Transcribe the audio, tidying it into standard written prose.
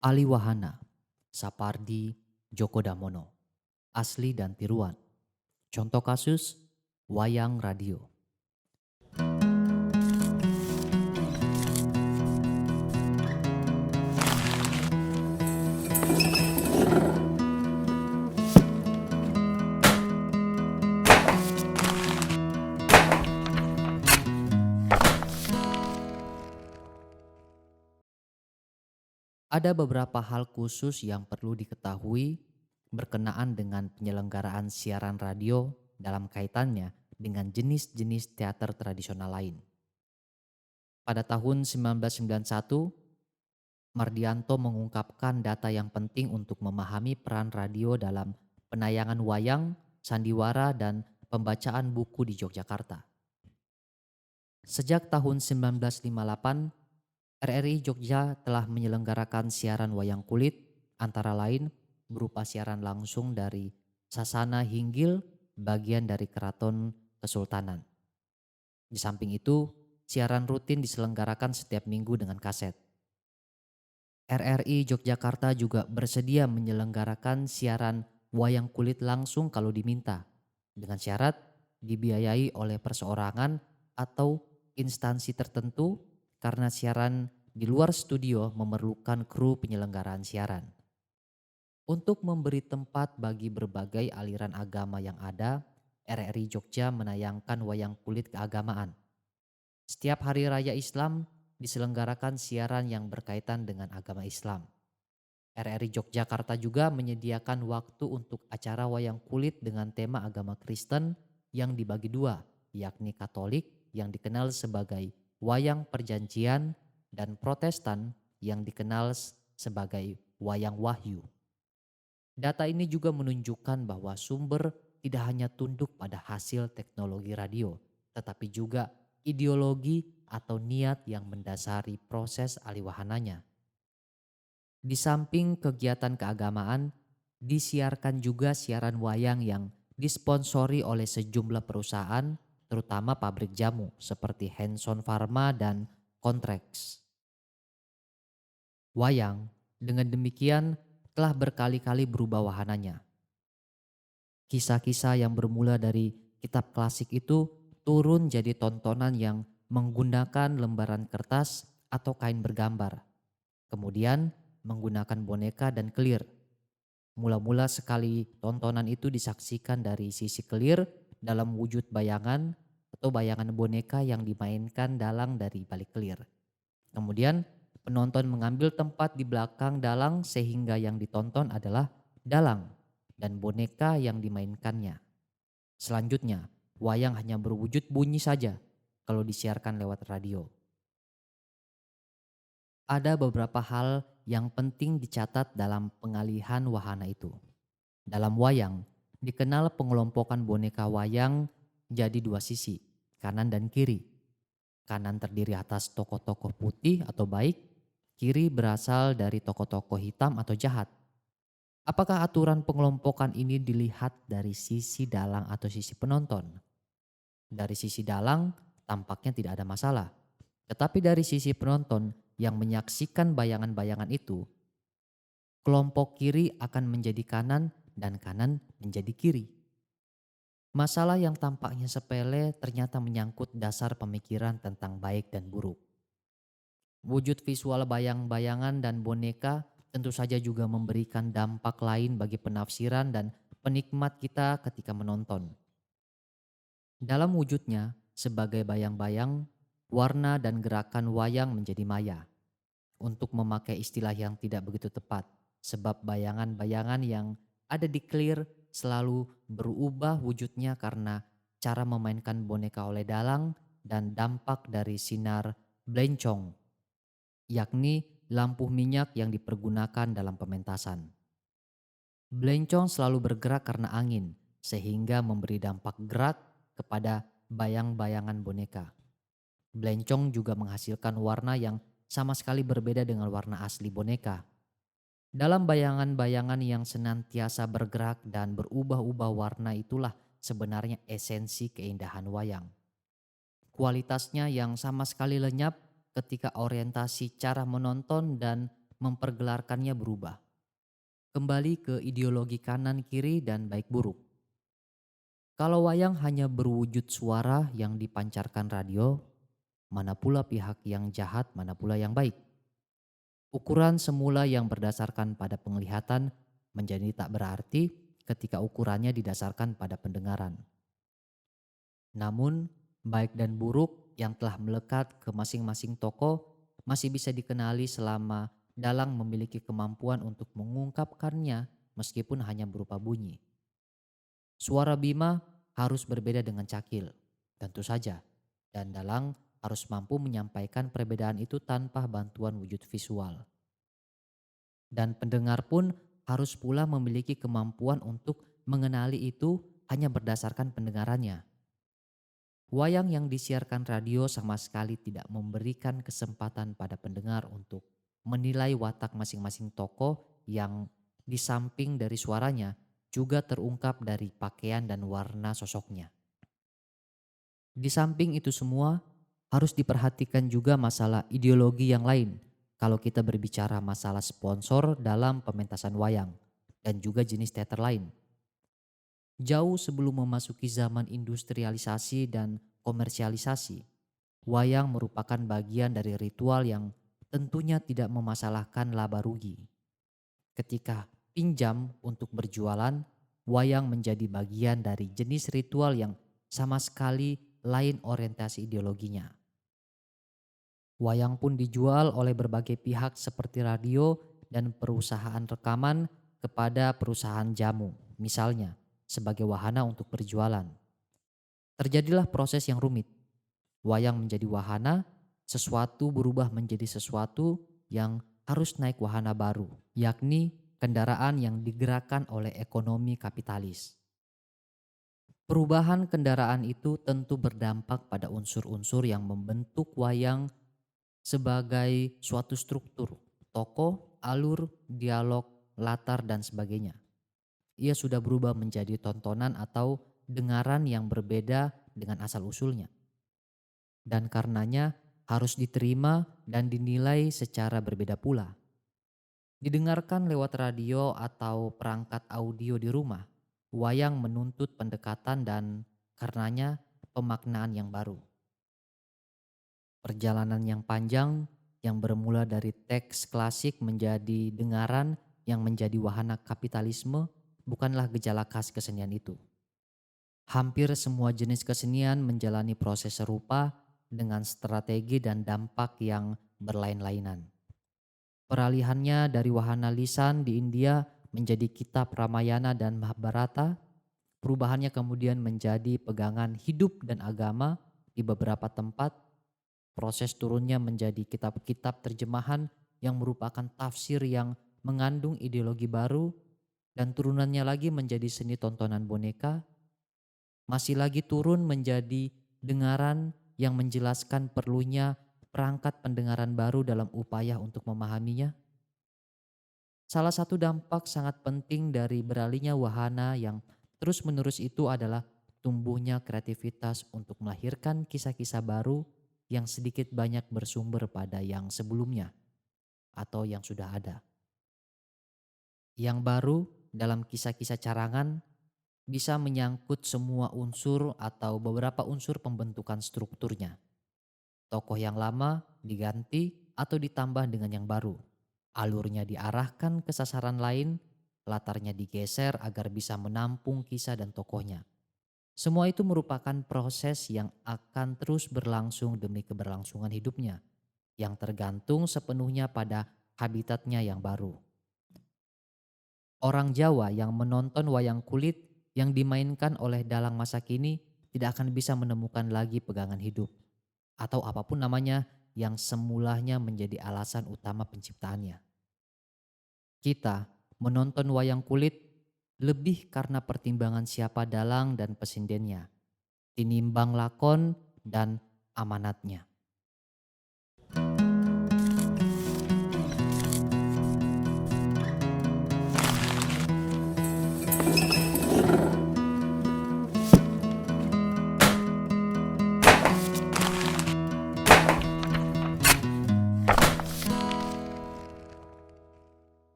Ali Wahana, Sapardi Djoko Damono, asli dan tiruan. Contoh kasus, wayang radio. Ada beberapa hal khusus yang perlu diketahui berkenaan dengan penyelenggaraan siaran radio dalam kaitannya dengan jenis-jenis teater tradisional lain. Pada tahun 1991, Mardianto mengungkapkan data yang penting untuk memahami peran radio dalam penayangan wayang, sandiwara, dan pembacaan buku di Yogyakarta. Sejak tahun 1958, RRI Jogja telah menyelenggarakan siaran wayang kulit, antara lain berupa siaran langsung dari Sasana Hinggil, bagian dari Keraton Kesultanan. Di samping itu, siaran rutin diselenggarakan setiap minggu dengan kaset. RRI Yogyakarta juga bersedia menyelenggarakan siaran wayang kulit langsung kalau diminta, dengan syarat dibiayai oleh perseorangan atau instansi tertentu karena siaran di luar studio memerlukan kru penyelenggaraan siaran. Untuk memberi tempat bagi berbagai aliran agama yang ada, RRI Jogja menayangkan wayang kulit keagamaan. Setiap hari raya Islam diselenggarakan siaran yang berkaitan dengan agama Islam. RRI Yogyakarta juga menyediakan waktu untuk acara wayang kulit dengan tema agama Kristen yang dibagi dua, yakni Katolik yang dikenal sebagai wayang perjanjian dan Protestan yang dikenal sebagai wayang wahyu. Data ini juga menunjukkan bahwa sumber tidak hanya tunduk pada hasil teknologi radio, tetapi juga ideologi atau niat yang mendasari proses aliwahananya. Di samping kegiatan keagamaan, disiarkan juga siaran wayang yang disponsori oleh sejumlah perusahaan, terutama pabrik jamu seperti Hanson Pharma dan Contrex. Wayang dengan demikian telah berkali-kali berubah wahananya. Kisah-kisah yang bermula dari kitab klasik itu turun jadi tontonan yang menggunakan lembaran kertas atau kain bergambar. Kemudian menggunakan boneka dan kelir. Mula-mula sekali tontonan itu disaksikan dari sisi kelir dalam wujud bayangan atau bayangan boneka yang dimainkan dalang dari balik kelir. Kemudian penonton mengambil tempat di belakang dalang sehingga yang ditonton adalah dalang dan boneka yang dimainkannya. Selanjutnya, wayang hanya berwujud bunyi saja kalau disiarkan lewat radio. Ada beberapa hal yang penting dicatat dalam pengalihan wahana itu. Dalam wayang, dikenal pengelompokan boneka wayang jadi dua sisi, kanan dan kiri. Kanan terdiri atas tokoh-tokoh putih atau baik, kiri berasal dari tokoh-tokoh hitam atau jahat. Apakah aturan pengelompokan ini dilihat dari sisi dalang atau sisi penonton? Dari sisi dalang, tampaknya tidak ada masalah. Tetapi dari sisi penonton yang menyaksikan bayangan-bayangan itu, kelompok kiri akan menjadi kanan dan kanan menjadi kiri. Masalah yang tampaknya sepele ternyata menyangkut dasar pemikiran tentang baik dan buruk. Wujud visual bayang-bayangan dan boneka tentu saja juga memberikan dampak lain bagi penafsiran dan penikmat kita ketika menonton. Dalam wujudnya, sebagai bayang-bayang, warna dan gerakan wayang menjadi maya. Untuk memakai istilah yang tidak begitu tepat, sebab bayangan-bayangan yang ada di clear selalu berubah wujudnya karena cara memainkan boneka oleh dalang dan dampak dari sinar blencong, yakni lampu minyak yang dipergunakan dalam pementasan. Blencong selalu bergerak karena angin, sehingga memberi dampak gerak kepada bayang-bayangan boneka. Blencong juga menghasilkan warna yang sama sekali berbeda dengan warna asli boneka. Dalam bayangan-bayangan yang senantiasa bergerak dan berubah-ubah warna itulah sebenarnya esensi keindahan wayang. Kualitasnya yang sama sekali lenyap ketika orientasi cara menonton dan mempergelarkannya berubah. Kembali ke ideologi kanan kiri dan baik buruk. Kalau wayang hanya berwujud suara yang dipancarkan radio, mana pula pihak yang jahat, mana pula yang baik. Ukuran semula yang berdasarkan pada penglihatan menjadi tak berarti ketika ukurannya didasarkan pada pendengaran. Namun, baik dan buruk yang telah melekat ke masing-masing tokoh masih bisa dikenali selama dalang memiliki kemampuan untuk mengungkapkannya meskipun hanya berupa bunyi. Suara Bima harus berbeda dengan Cakil, tentu saja, dan dalang harus mampu menyampaikan perbedaan itu tanpa bantuan wujud visual. Dan pendengar pun harus pula memiliki kemampuan untuk mengenali itu hanya berdasarkan pendengarannya. Wayang yang disiarkan radio sama sekali tidak memberikan kesempatan pada pendengar untuk menilai watak masing-masing tokoh yang di samping dari suaranya juga terungkap dari pakaian dan warna sosoknya. Di samping itu semua, harus diperhatikan juga masalah ideologi yang lain kalau kita berbicara masalah sponsor dalam pementasan wayang dan juga jenis teater lain. Jauh sebelum memasuki zaman industrialisasi dan komersialisasi, wayang merupakan bagian dari ritual yang tentunya tidak memasalahkan laba rugi. Ketika pinjam untuk berjualan, wayang menjadi bagian dari jenis ritual yang sama sekali lain orientasi ideologinya. Wayang pun dijual oleh berbagai pihak seperti radio dan perusahaan rekaman kepada perusahaan jamu, misalnya sebagai wahana untuk berjualan. Terjadilah proses yang rumit. Wayang menjadi wahana, sesuatu berubah menjadi sesuatu yang harus naik wahana baru, yakni kendaraan yang digerakkan oleh ekonomi kapitalis. Perubahan kendaraan itu tentu berdampak pada unsur-unsur yang membentuk wayang sebagai suatu struktur, tokoh, alur, dialog, latar, dan sebagainya. Ia sudah berubah menjadi tontonan atau dengaran yang berbeda dengan asal-usulnya. Dan karenanya harus diterima dan dinilai secara berbeda pula. Didengarkan lewat radio atau perangkat audio di rumah, wayang menuntut pendekatan dan karenanya pemaknaan yang baru. Perjalanan yang panjang yang bermula dari teks klasik menjadi dengaran yang menjadi wahana kapitalisme bukanlah gejala khas kesenian itu. Hampir semua jenis kesenian menjalani proses serupa dengan strategi dan dampak yang berlain-lainan. Peralihannya dari wahana lisan di India menjadi kitab Ramayana dan Mahabharata, perubahannya kemudian menjadi pegangan hidup dan agama di beberapa tempat, proses turunnya menjadi kitab-kitab terjemahan yang merupakan tafsir yang mengandung ideologi baru, dan turunannya lagi menjadi seni tontonan boneka, masih lagi turun menjadi dengaran yang menjelaskan perlunya perangkat pendengaran baru dalam upaya untuk memahaminya. Salah satu dampak sangat penting dari beralihnya wahana yang terus-menerus itu adalah tumbuhnya kreativitas untuk melahirkan kisah-kisah baru yang sedikit banyak bersumber pada yang sebelumnya atau yang sudah ada. Yang baru dalam kisah-kisah carangan bisa menyangkut semua unsur atau beberapa unsur pembentukan strukturnya. Tokoh yang lama diganti atau ditambah dengan yang baru. Alurnya diarahkan ke sasaran lain, latarnya digeser agar bisa menampung kisah dan tokohnya. Semua itu merupakan proses yang akan terus berlangsung demi keberlangsungan hidupnya, yang tergantung sepenuhnya pada habitatnya yang baru. Orang Jawa yang menonton wayang kulit yang dimainkan oleh dalang masa kini tidak akan bisa menemukan lagi pegangan hidup atau apapun namanya yang semulanya menjadi alasan utama penciptaannya. Kita menonton wayang kulit lebih karena pertimbangan siapa dalang dan pesindennya, tinimbang lakon dan amanatnya.